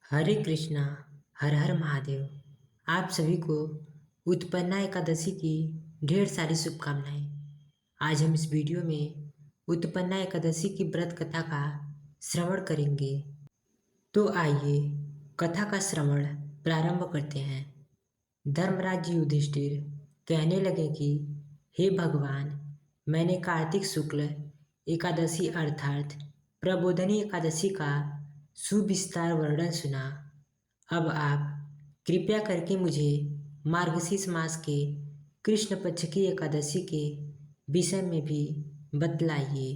हरे कृष्णा। हर हर महादेव। आप सभी को उत्पन्ना एकादशी की ढेर सारी शुभकामनाएं। आज हम इस वीडियो में उत्पन्ना एकादशी की व्रत कथा का श्रवण करेंगे। तो आइए कथा का श्रवण प्रारंभ करते हैं। धर्मराज जी युधिष्ठिर कहने लगे कि हे भगवान, मैंने कार्तिक शुक्ल एकादशी अर्थात प्रबोधनी एकादशी का सुविस्तार वर्णन सुना। अब आप कृपया करके मुझे मार्गशीर्ष मास के कृष्ण पक्ष की एकादशी के विषय में भी बतलाइए।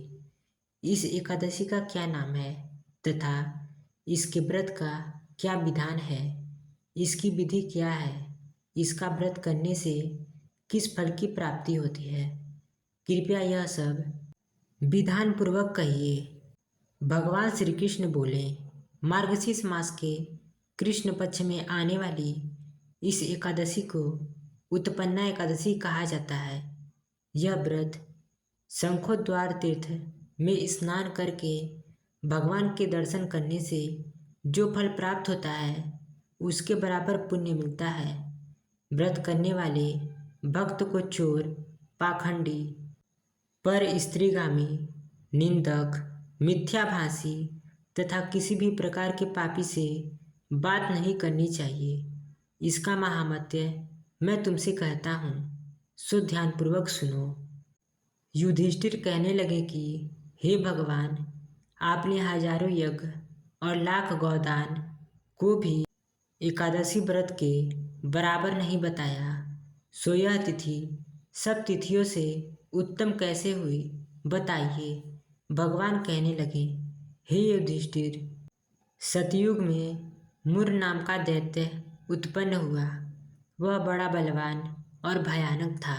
इस एकादशी का क्या नाम है तथा इसके व्रत का क्या विधान है, इसकी विधि क्या है, इसका व्रत करने से किस फल की प्राप्ति होती है। कृपया यह सब विधान पूर्वक कहिए। भगवान श्री कृष्ण बोले, मार्गशीर्ष मास के कृष्ण पक्ष में आने वाली इस एकादशी को उत्पन्ना एकादशी कहा जाता है। यह व्रत शंखोद्वार तीर्थ में स्नान करके भगवान के दर्शन करने से जो फल प्राप्त होता है उसके बराबर पुण्य मिलता है। व्रत करने वाले भक्त को चोर, पाखंडी, पर स्त्रीगामी, निंदक, मिथ्याभाषी तथा किसी भी प्रकार के पापी से बात नहीं करनी चाहिए। इसका महात्म्य मैं तुमसे कहता हूँ, सो ध्यानपूर्वक सुनो। युधिष्ठिर कहने लगे कि हे भगवान, आपने हजारों यज्ञ और लाख गौदान को भी एकादशी व्रत के बराबर नहीं बताया, सो यह तिथि सब तिथियों से उत्तम कैसे हुई, बताइए। भगवान कहने लगे, हे युधिष्ठिर, सतयुग में मुर नाम का दैत्य उत्पन्न हुआ। वह बड़ा बलवान और भयानक था।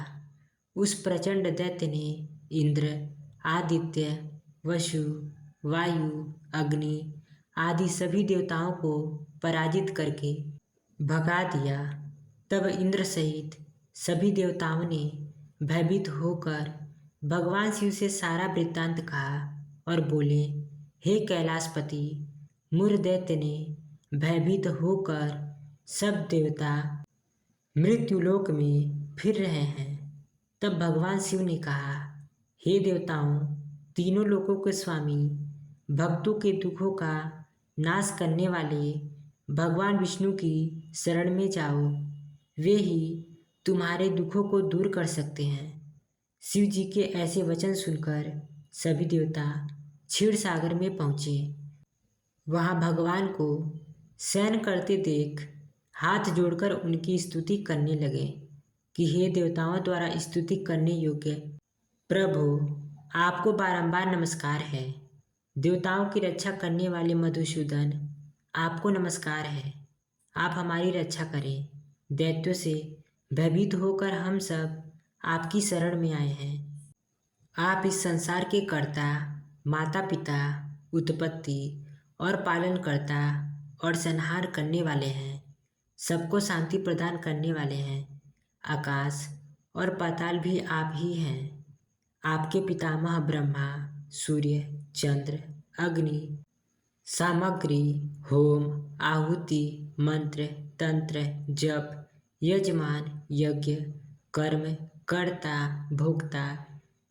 उस प्रचंड दैत्य ने इंद्र, आदित्य, वसु, वायु, अग्नि आदि सभी देवताओं को पराजित करके भगा दिया। तब इंद्र सहित सभी देवताओं ने भयभीत होकर भगवान शिव से सारा वृत्तांत कहा और बोले, हे कैलाशपति, मुर दैत्य ने भयभीत होकर सब देवता मृत्युलोक में फिर रहे हैं। तब भगवान शिव ने कहा, हे देवताओं, तीनों लोकों के स्वामी, भक्तों के दुखों का नाश करने वाले भगवान विष्णु की शरण में जाओ। वे ही तुम्हारे दुखों को दूर कर सकते हैं। शिव जी के ऐसे वचन सुनकर सभी देवता क्षीर सागर में पहुँचे। वहाँ भगवान को शयन करते देख हाथ जोड़कर उनकी स्तुति करने लगे कि हे देवताओं द्वारा स्तुति करने योग्य प्रभु, आपको बारंबार नमस्कार है। देवताओं की रक्षा करने वाले मधुसूदन, आपको नमस्कार है। आप हमारी रक्षा करें। दैत्यों से भयभीत होकर हम सब आपकी शरण में आए हैं। आप इस संसार के कर्ता, माता पिता, उत्पत्ति और पालनकर्ता और संहार करने वाले हैं। सबको शांति प्रदान करने वाले हैं। आकाश और पाताल भी आप ही हैं। आपके पितामह ब्रह्मा, सूर्य, चंद्र, अग्नि, सामग्री, होम, आहुति, मंत्र, तंत्र, जप, यजमान, यज्ञ, कर्म, कर्ता, भोक्ता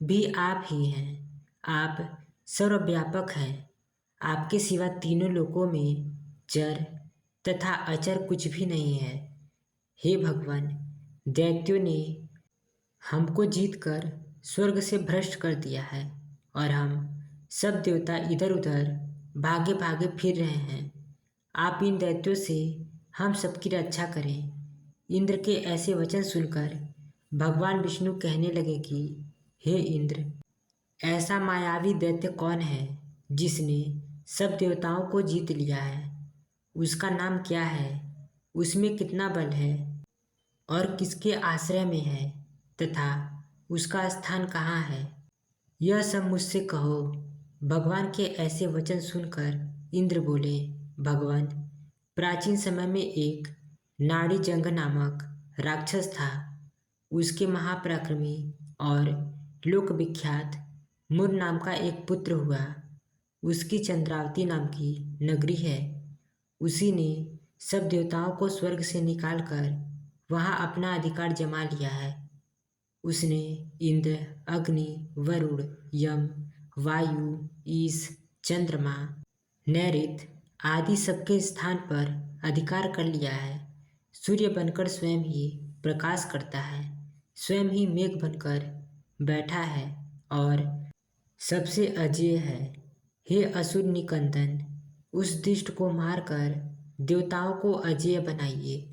भी आप ही हैं। आप सर्वव्यापक हैं। आपके सिवा तीनों लोकों में चर तथा अचर कुछ भी नहीं है। हे भगवान, दैत्यों ने हमको जीतकर स्वर्ग से भ्रष्ट कर दिया है और हम सब देवता इधर उधर भागे भागे फिर रहे हैं। आप इन दैत्यों से हम सबकी रक्षा करें। इंद्र के ऐसे वचन सुनकर भगवान विष्णु कहने लगे कि हे इंद्र, ऐसा मायावी दैत्य कौन है जिसने सब देवताओं को जीत लिया है? उसका नाम क्या है? उसमें कितना बल है और किसके आश्रय में है तथा उसका स्थान कहाँ है? यह सब मुझसे कहो। भगवान के ऐसे वचन सुनकर इंद्र बोले, भगवान, प्राचीन समय में एक नाड़ी जंग नामक राक्षस था। उसके महापराक्रमी और लोक विख्यात मुर नाम का एक पुत्र हुआ। उसकी चंद्रावती नाम की नगरी है। उसी ने सब देवताओं को स्वर्ग से निकालकर वहाँ अपना अधिकार जमा लिया है। उसने इंद्र, अग्नि, वरुण, यम, वायु, ईश, चंद्रमा, नैऋत आदि सबके स्थान पर अधिकार कर लिया है। सूर्य बनकर स्वयं ही प्रकाश करता है, स्वयं ही मेघ बनकर बैठा है और सबसे अजेय है। हे असुर निकंदन, उस दुष्ट को मारकर देवताओं को अजेय बनाइए।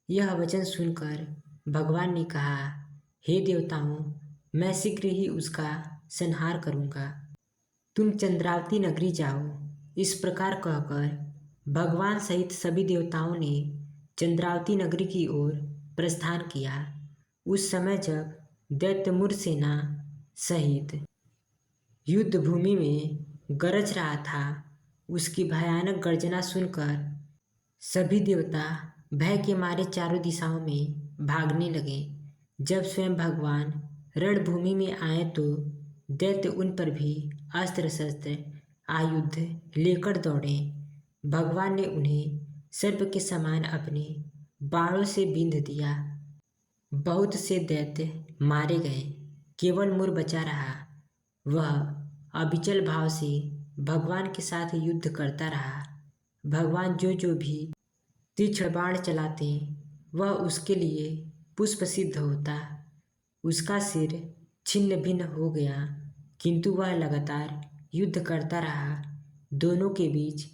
यह वचन सुनकर भगवान ने कहा, हे देवताओं, मैं शीघ्र ही उसका संहार करूँगा। तुम चंद्रावती नगरी जाओ। इस प्रकार कहकर भगवान सहित सभी देवताओं ने चंद्रावती नगरी की ओर प्रस्थान किया। उस समय जब दैत्यमुर सेना सहित युद्ध भूमि में गरज रहा था, उसकी भयानक गर्जना सुनकर सभी देवता भय के मारे चारों दिशाओं में भागने लगे। जब स्वयं भगवान रणभूमि में आए तो दैत्य उन पर भी अस्त्र शस्त्र आयुध लेकर दौड़े। भगवान ने उन्हें सर्प के समान अपने बाणों से बींध दिया। बहुत से दैत्य मारे गए, केवल मुर बचा रहा। वह अविचल भाव से भगवान के साथ युद्ध करता रहा। भगवान जो भी तीक्ष्ण बाण चलाते वह उसके लिए पुष्प सिद्ध होता। उसका सिर छिन्न भिन्न हो गया, किंतु वह लगातार युद्ध करता रहा। दोनों के बीच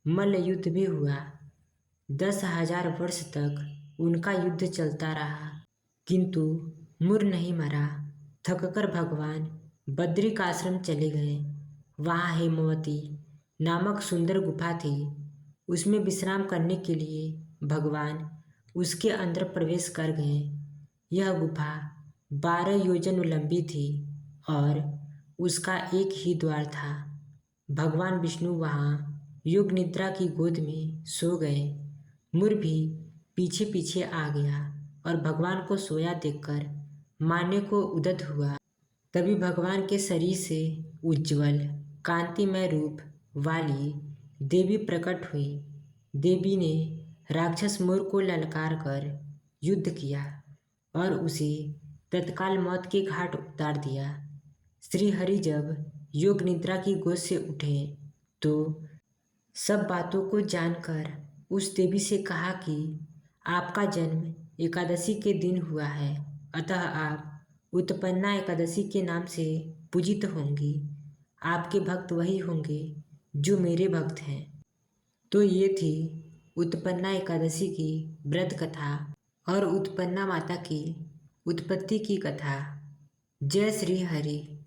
मल्ल युद्ध भी हुआ। 10,000 वर्ष तक उनका युद्ध चलता रहा, किंतु मुर नहीं मरा। थककर भगवान बद्रिक आश्रम चले गए। वहाँ हेमवती नामक सुंदर गुफा थी। उसमें विश्राम करने के लिए भगवान उसके अंदर प्रवेश कर गए। यह गुफा 12 योजन लंबी थी और उसका एक ही द्वार था। भगवान विष्णु वहाँ योग निद्रा की गोद में सो गए। मुर भी पीछे पीछे आ गया और भगवान को सोया देखकर मारने को उद्यत हुआ। तभी भगवान के शरीर से उज्ज्वल कांतिमय रूप वाली देवी प्रकट हुई। देवी ने राक्षस मोर को ललकार कर युद्ध किया और उसे तत्काल मौत के घाट उतार दिया। श्री हरि जब योग निद्रा की गोद से उठे तो सब बातों को जानकर उस देवी से कहा कि आपका जन्म एकादशी के दिन हुआ है, अतः आप उत्पन्ना एकादशी के नाम से पूजित होंगी। आपके भक्त वही होंगे जो मेरे भक्त हैं। तो ये थी उत्पन्ना एकादशी की व्रत कथा और उत्पन्ना माता की उत्पत्ति की कथा। जय श्री हरि।